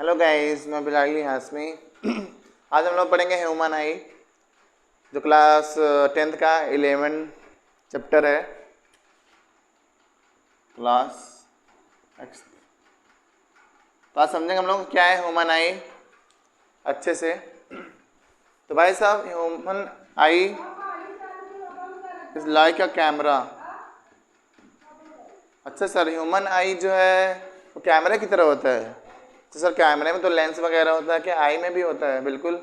Hello guys, मैं Bilali Hashmi. आज हम लोग पढ़ेंगे ह्यूमन आई, जो क्लास 10th का 11 चैप्टर है, क्लास एक्स। तो आज समझेंगे हम लोग क्या है ह्यूमन आई अच्छे से। तो भाई साहब, human I is like a camera. अच्छा सर, ह्यूमन आई जो है वो कैमरे की तरह होता है। तो सर, कैमरे में तो लेंस वगैरह होता है, क्या आई में भी होता है? बिल्कुल।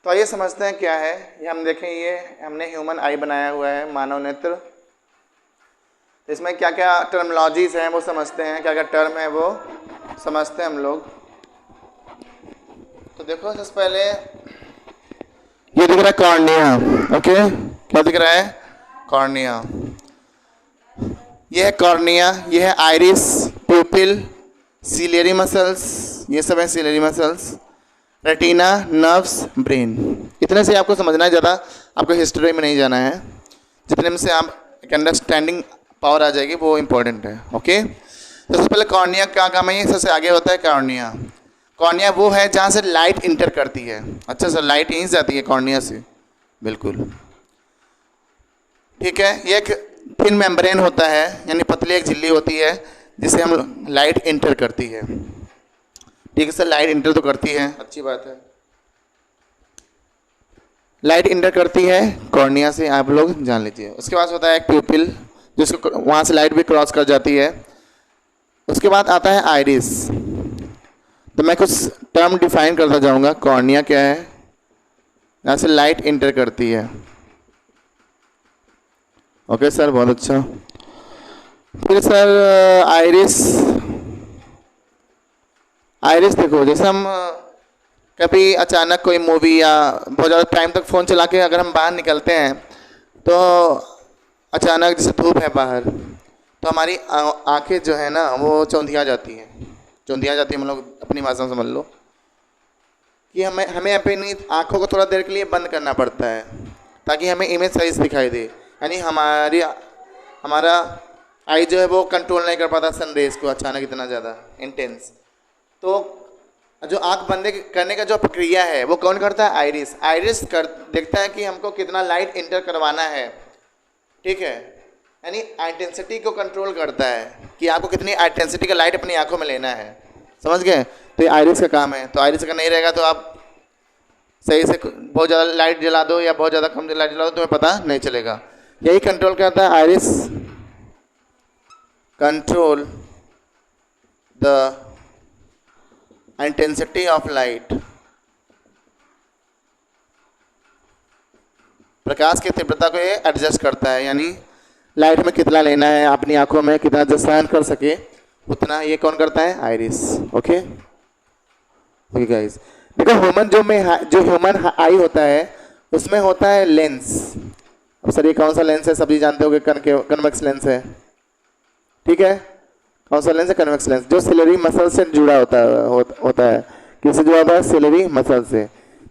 तो आइए समझते हैं क्या है ये। हम देखें, ये हमने ह्यूमन आई बनाया हुआ है, मानव नेत्र। तो इसमें क्या क्या टर्मोलॉजीज हैं वो समझते हैं, क्या क्या टर्म है वो समझते हैं हम लोग। तो देखो, सबसे पहले ये दिख रहा है कॉर्निया। ओके, क्या दिख रहा है? कॉर्निया। ये है कॉर्निया, ये है आइरिस, प्यूपिल, सिलियरी मसल्स, ये सब है ciliary muscles, retina, nerves, brain. इतने से आपको समझना है, ज़्यादा आपको हिस्ट्री में नहीं जाना है। जितने में से आप एक अंडरस्टैंडिंग पावर आ जाएगी वो इम्पोर्टेंट है। ओके, तो सबसे पहले कॉर्निया क्या काम है? ये सबसे आगे होता है कॉर्निया। कॉर्निया वो है जहाँ से लाइट इंटर करती है। अच्छा सर, लाइट यहीं से जाती है कॉर्निया से? बिल्कुल ठीक है। ये एक थिन मेम्ब्रेन होता है, यानी पतली एक झिल्ली होती है जिसे हम लाइट इंटर करती है। ठीक है सर, लाइट इंटर तो करती है, अच्छी बात है। लाइट इंटर करती है कॉर्निया से, आप लोग जान लीजिए। उसके बाद होता है एक प्यूपिल, जिसको वहाँ से लाइट भी क्रॉस कर जाती है। उसके बाद आता है आइरिस। तो मैं कुछ टर्म डिफाइन करता जाऊँगा। कॉर्निया क्या है? यहाँ से लाइट इंटर करती है। ओके सर, बहुत अच्छा। फिर सर आइरिस। आइरिस देखो, जैसे हम कभी अचानक कोई मूवी या बहुत ज़्यादा टाइम तक फ़ोन चला के अगर हम बाहर निकलते हैं, तो अचानक जैसे धूप है बाहर, तो हमारी आंखें जो है ना वो चौंधिया जाती हैं। चौंधिया जाती है, मतलब अपनी भाषा में समझ लो कि हमें हमें अपनी आँखों को थोड़ा देर के लिए बंद करना पड़ता है ताकि हमें इमेज सही से दिखाई दे। यानी हमारा आई जो है वो कंट्रोल नहीं कर पाता सनरेज को, अचानक इतना ज़्यादा इंटेंस। तो जो आंख बंद करने का जो प्रक्रिया है वो कौन करता है? आइरिस। आइरिस देखता है कि हमको कितना लाइट इंटर करवाना है। ठीक है, यानी इंटेंसिटी को कंट्रोल करता है कि आपको कितनी इंटेंसिटी का लाइट अपनी आंखों में लेना है। समझ गए? तो ये आइरिस का काम है। तो आइरिस का नहीं रहेगा तो आप सही से बहुत ज़्यादा लाइट जला दो या बहुत ज़्यादा कम लाइट जला दो, तुम्हें पता नहीं चलेगा। यही कंट्रोल करता है iris. Control the intensity of light. प्रकाश की तीव्रता को ये एडजस्ट करता है, यानी लाइट में कितना लेना है अपनी आंखों में, कितना जो सहन कर सके उतना ये कौन करता है? आइरिस। ओके ओके गाइस, देखो ह्यूमन जो ह्यूमन आई होता है उसमें होता है लेंस। अब सर ये कौन सा लेंस है? सभी जानते होंगे, कन्वेक्स लेंस है। ठीक है, कौन सा लेंस है? कन्वेक्स लेंस, जो सिलेरी मसल से जुड़ा होता है। किससे जुड़ा होता है? सिलेरी मसल से।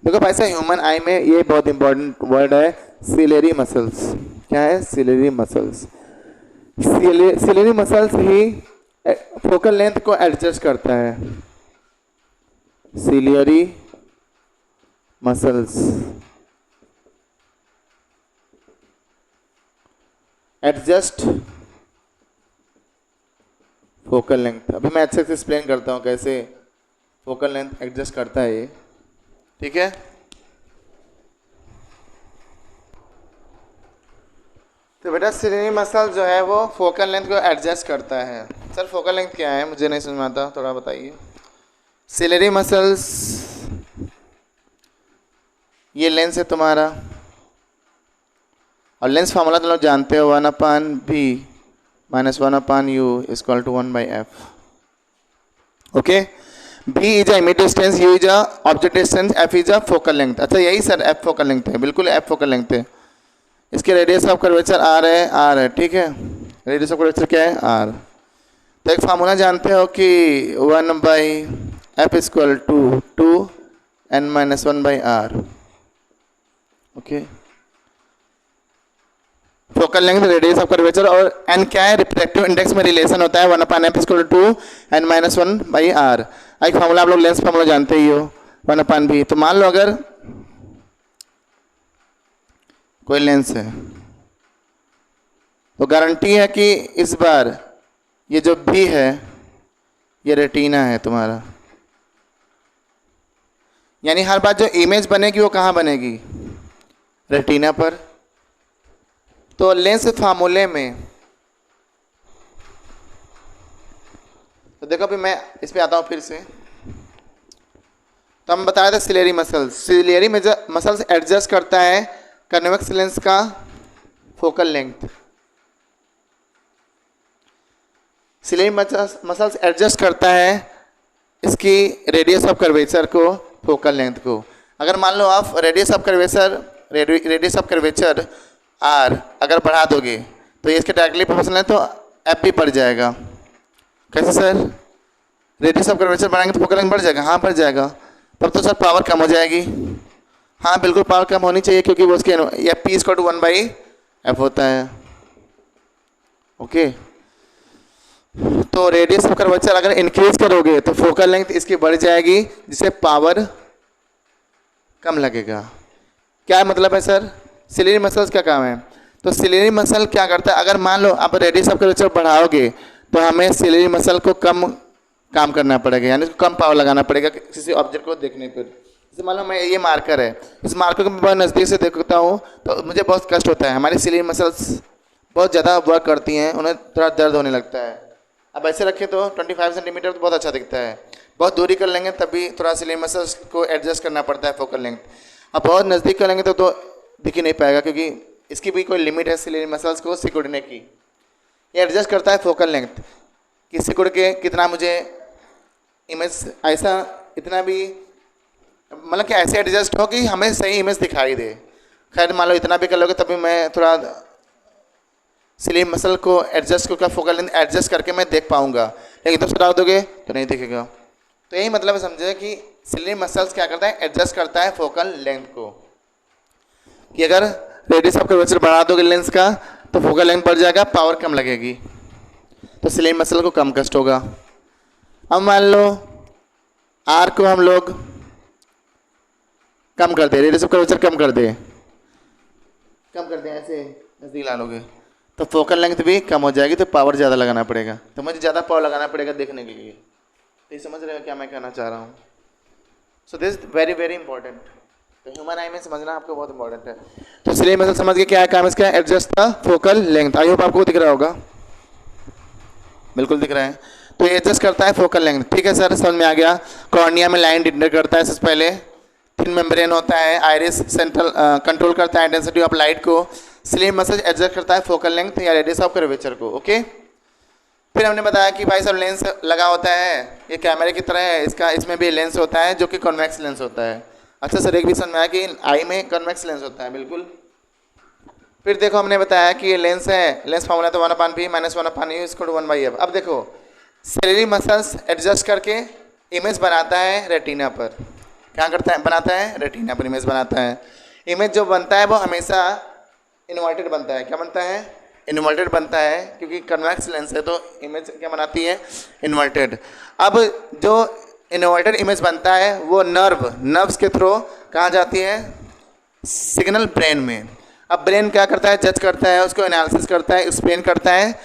देखो भाई साहब, ह्यूमन आई में ये बहुत इंपॉर्टेंट वर्ड है, सिलेरी मसल्स। क्या है? Ciliary muscles. सिलेरी मसल्स ही फोकल लेंथ को एडजस्ट करता है। Ciliary muscles adjust focal length. अभी मैं अच्छे से एक्सप्लेन करता हूँ कैसे फोकल लेंथ एडजस्ट करता है ये। ठीक है, तो बेटा सिलेरी मसल जो है वो फोकल लेंथ को एडजस्ट करता है। सर फोकल लेंथ क्या है? मुझे नहीं समझ में आता, थोड़ा बताइए। सिलेरी मसल्स ये लेंस है तुम्हारा, और लेंस फार्मूला तुम लोग जानते हो, 1/b - 1/u = 1/f। Okay, b is a image distance, u is a object distance, f is a focal length. अच्छा यही सर f फोकल लेंथ है, बिल्कुल f फोकल लेंथ है। इसके रेडियस ऑफ कर्वेचर r है। ठीक है, रेडियस ऑफ कर्वेचर क्या है? r। तो एक फार्मूला जानते हो कि 1/f = 2n - 1/r। Okay, focal length, radius of curvature, और एन क्या है, रिफ्रैक्टिव इंडेक्स में रिलेशन होता है 1/f=2 n-1/r। एक फार्मूला आप लोग लेंस फार्मूला जानते ही हो, 1/v। तो मान लो अगर कोई लेंस है तो गारंटी है कि इस बार ये जो भी है ये रेटिना है तुम्हारा, यानी हर बार जो इमेज बनेगी वो कहाँ बनेगी, रेटिना पर। तो लेंस फार्मूले में तो देखो अभी मैं इस पे आता हूँ फिर से। तो हम बता रहे थे ciliary muscles, ciliary muscles adjust करता है कन्वेक्स लेंस का focal length. Ciliary muscles adjust करता है इसकी रेडियस ऑफ कर्वेचर को, फोकल लेंथ को। अगर मान लो आप रेडियस ऑफ कर्वेचर आर अगर बढ़ा दोगे तो ये इसके डायरेक्टली प्रोपोर्शनल है, तो एफ भी बढ़ जाएगा। कैसे सर, रेडियस ऑफ कर्वेचर बढ़ाएंगे तो फोकल लेंथ बढ़ जाएगा? हाँ बढ़ जाएगा। तब तो सर पावर कम हो जाएगी। हाँ बिल्कुल पावर कम होनी चाहिए, क्योंकि वो उसके F P equal to 1/f होता है। ओके, तो रेडियस ऑफ कर्वेचर अगर इंक्रीज करोगे तो फोकल लेंथ इसकी बढ़ जाएगी, जिससे पावर कम लगेगा। क्या मतलब है सर, सिलेरी मसल्स क्या काम है? तो सिलेरी मसल क्या करता है, अगर मान लो आप रेडियस ऑफ कर्वेचर बढ़ाओगे तो हमें सिलेरी मसल को कम काम करना पड़ेगा, यानी कम पावर लगाना पड़ेगा किसी ऑब्जेक्ट को देखने पर। जैसे मान लो मैं ये मार्कर है, इस मार्कर को मैं बहुत नज़दीक से देखता हूँ तो मुझे बहुत कष्ट होता है। हमारी सिलेरी मसल्स बहुत ज़्यादा वर्क करती हैं, उन्हें थोड़ा दर्द होने लगता है। अब ऐसे रखें तो 25 सेंटीमीटर तो बहुत अच्छा दिखता है, बहुत दूरी कर लेंगे तभी थोड़ा सिलेरी मसल्स को एडजस्ट करना पड़ता है फोकल लेंथ। अब बहुत नज़दीक कर लेंगे तो दिख ही नहीं पाएगा, क्योंकि इसकी भी कोई लिमिट है सिलेरी मसल्स को सिकुड़ने की। ये एडजस्ट करता है फोकल लेंथ कि सिकुड़ के कितना मुझे इमेज ऐसा इतना भी मतलब कि ऐसे एडजस्ट हो कि हमें सही इमेज दिखाई दे। खैर मान लो इतना भी कर लोगे तभी मैं थोड़ा सिलेरी मसल को एडजस्ट करके फोकल लेंथ एडजस्ट करके मैं देख पाऊंगा, लेकिन तो डाल दोगे तो नहीं दिखेगा। तो यही मतलब है, समझे कि सिलेरी मसल्स क्या करता है, एडजस्ट करता है फोकल लेंथ को। कि अगर रेडियस ऑफ कर्वेचर बढ़ा दोगे लेंस का तो फोकल लेंथ बढ़ जाएगा, पावर कम लगेगी, तो सिलेरी मसल को कम कष्ट होगा। अब मान लो आर को हम लोग कम कर दे, रेडियस ऑफ कर्वेचर कम कर दे ऐसे नजदीक ला लोगे तो फोकल लेंथ भी कम हो जाएगी, तो पावर ज़्यादा लगाना पड़ेगा, तो मुझे ज़्यादा पावर लगाना पड़ेगा देखने के लिए। तो ये समझ रहे हो क्या मैं कहना चाह रहा हूँ? So this very very important. तो ह्यूमन आई में समझना आपको बहुत इंपॉर्टेंट है। तो सिलेरी मसल समझ के क्या है काम इसका, adjust the focal length. I hope आपको दिख रहा होगा, बिल्कुल दिख रहा है। तो ये एडजस्ट करता है फोकल लेंथ। ठीक है सर, समझ में आ गया। कॉर्निया में लाइन इंटर करता है सबसे पहले, थिन मेम्ब्रेन होता है, आइरिस सेंट्रल कंट्रोल करता है इंटेंसिटी ऑफ लाइट को, सिलेरी मसल एडजस्ट करता है फोकल लेंथ या रेडियस ऑफ कर्वेचर को। ओके, फिर हमने बताया कि भाई सब लेंस लगा होता है, ये कैमरे की तरह है, इसमें भी लेंस होता है जो कि कॉन्वेक्स लेंस होता है। अच्छा सर, एक भी समझ में आया कि आई में कॉन्वेक्स लेंस होता है, बिल्कुल। फिर देखो हमने बताया कि ये लेंस है, लेंस फार्मूला तो 1/p - 1/u = 1/f। अब देखो सिलेरी मसल्स एडजस्ट करके इमेज बनाता है रेटिना पर। क्या करता है, बनाता है रेटिना पर इमेज बनाता है। इमेज जो बनता है वो हमेशा इन्वर्टेड बनता है। क्या बनता है, इन्वर्टेड बनता है, क्योंकि कन्वेक्स लेंस है तो इमेज क्या बनाती है, इन्वर्टेड। अब जो इन्वर्टेड इमेज बनता है वो नर्व्स के थ्रू कहाँ जाती है, सिग्नल ब्रेन में। अब ब्रेन क्या करता है, जज करता है, उसको एनालिसिस करता है, एक्सप्लेन करता है,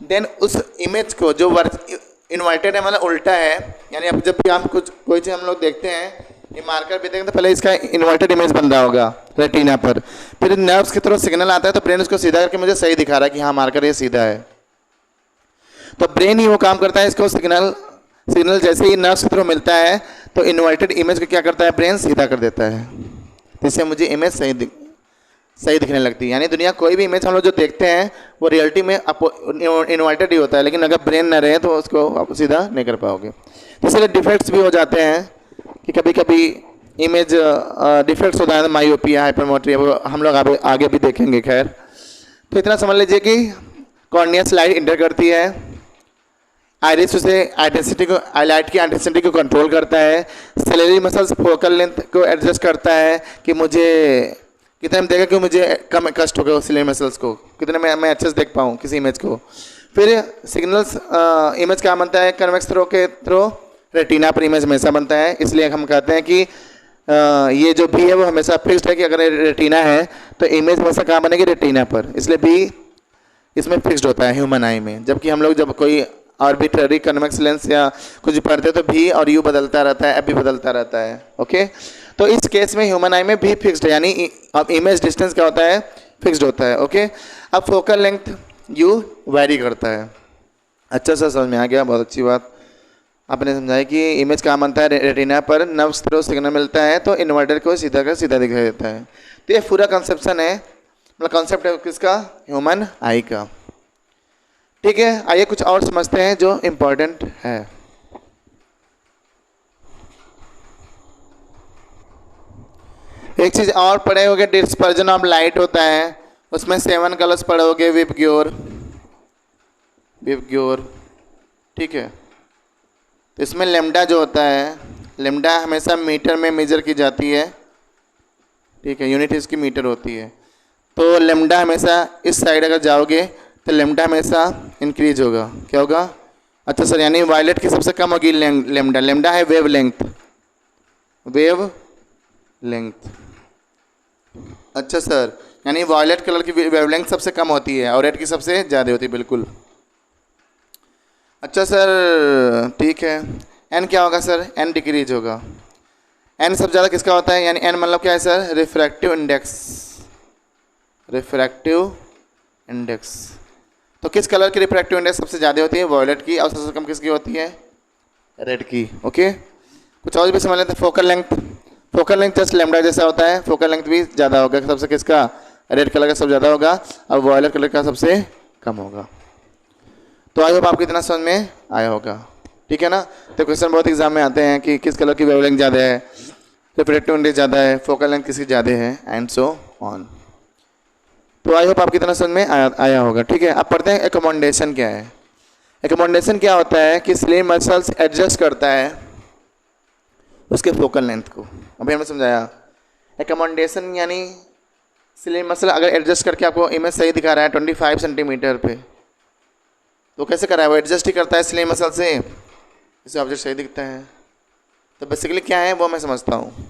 देन उस इमेज को जो इन्वर्टेड है मतलब उल्टा है, यानी अब जब भी हम कोई चीज़ हम लोग देखते हैं, ये मार्कर भी देखें तो पहले इसका इन्वर्टेड इमेज बन रहा होगा रेटिना पर, फिर नर्व्स की तरफ सिग्नल आता है तो ब्रेन उसको सीधा करके मुझे सही दिखा रहा है कि हाँ मार्कर ये सीधा है। तो ब्रेन ही वो काम करता है, इसको सिग्नल जैसे ही नर्व्स की तरफ मिलता है तो इन्वर्टेड इमेज को क्या करता है, ब्रेन सीधा कर देता है, जिससे मुझे इमेज सही दिखने लगती है। यानी दुनिया कोई भी इमेज हम लोग जो देखते हैं वो रियलिटी में इन्वर्टेड ही होता है, लेकिन अगर ब्रेन न रहे तो उसको आप सीधा नहीं कर पाओगे। तो इसलिए डिफेक्ट्स भी हो जाते हैं कि कभी कभी इमेज डिफेक्ट्स होता है, मायोपिया, हाइपरमेट्रिया, वो हम लोग आगे भी देखेंगे। खैर, तो इतना समझ लीजिए कि कॉर्निया लाइट इंटर करती है, आइरिस उसे लाइट की इंटेंसिटी को कंट्रोल करता है, सिलेरी मसल्स फोकल लेंथ को एडजस्ट करता है कि मुझे कितने में देगा कि मुझे कम कष्ट होगा सिलियरी मसल्स को, कितने में मैं अच्छे से देख पाऊँ किसी इमेज को। फिर सिग्नल्स इमेज क्या बनता है कन्वेक्स थ्रो के थ्रो, रेटिना पर इमेज हमेशा बनता है। इसलिए हम कहते हैं कि ये जो भी है वो हमेशा फिक्स्ड है कि अगर रेटिना है तो इमेज हमेशा कहाँ बनेगी, रेटिना पर। इसलिए भी इसमें फिक्स्ड होता है ह्यूमन आई में। जबकि हम लोग जब कोई आर्बिट्ररी कन्वेक्स लेंस या कुछ पढ़ते हैं तो भी और यू बदलता रहता है, एफ भी बदलता रहता है। ओके, तो इस केस में ह्यूमन आई में भी फिक्स्ड है, यानी अब इमेज डिस्टेंस क्या होता है, फिक्स्ड होता है। ओके, अब फोकल लेंथ यू वेरी करता है। अच्छा सा समझ में आ गया, बहुत अच्छी बात आपने समझाया कि इमेज कहाँ बनता है, रेटिना पर नर्व्स थ्रू सिग्नल मिलता है तो इन्वर्टर को सीधा का सीधा दिखाई देता है। तो ये पूरा कंसेप्शन है, मतलब कॉन्सेप्ट है किसका, ह्यूमन आई का। ठीक है, आइए कुछ और समझते हैं जो इम्पोर्टेंट है। एक चीज और पढ़े होगे, डिस्पर्जन ऑफ लाइट होता है, उसमें 7 कलर्स पढ़े होगे, विबग्योर, विबग्योर। ठीक है, तो इसमें लेमडा जो होता है, लेमडा हमेशा मीटर में मेजर की जाती है। ठीक है, यूनिट इसकी मीटर होती है। तो लेमडा हमेशा इस साइड अगर जाओगे तो लेमडा हमेशा इंक्रीज होगा। क्या होगा, अच्छा सर, यानी वायलेट की सबसे कम होगी लेमडा। लेमडा है वेव लेंथ, वेव लेंथ। अच्छा सर, यानी वायलेट कलर की वेव लेंथ सबसे कम होती है और रेड की सबसे ज़्यादा होती है, बिल्कुल। अच्छा सर, ठीक है, एन क्या होगा सर, एन डिक्रीज होगा। एन सबसे ज़्यादा किसका होता है, यानी एन मतलब क्या है sir, refractive index, refractive index. तो किस कलर की रिफ्रैक्टिव इंडेक्स सबसे ज़्यादा होती है, वॉयलेट की, और सबसे कम किसकी होती है, रेड की। ओके, कुछ और भी समझ लेते हैं। Focal length, focal length just lambda जैसा होता है, फोकल लेंथ भी ज़्यादा होगा, सबसे किसका, रेड कलर का सबसे ज़्यादा होगा और वॉयलेट कलर का सबसे कम होगा। तो आई होप आपको इतना समझ में आया होगा। ठीक है ना, तो क्वेश्चन बहुत एग्जाम में आते हैं कि किस कलर की वेवलेंथ ज़्यादा है, रिफ्रैक्टिव इंडेक्स ज़्यादा है, फोकल लेंथ किसकी ज़्यादा है, एंड सो ऑन। तो आई होप आपकी इतना समझ में आया होगा। ठीक है, अब पढ़ते हैं एकोमोडेशन क्या है। एकोमोडेशन क्या होता है कि स्लिम मसल्स एडजस्ट करता है उसके फोकल लेंथ को। अभी हमने समझाया एकोमोडेशन यानी स्लिम मसल अगर एडजस्ट करके आपको इमेज सही दिखा रहा है 25 सेंटीमीटर पे, तो कैसे करा है, वो एडजस्ट ही करता है स्लिम मसल से, इसे ऑब्जेक्ट सही दिखता है। तो बेसिकली क्या है वो मैं समझता हूँ।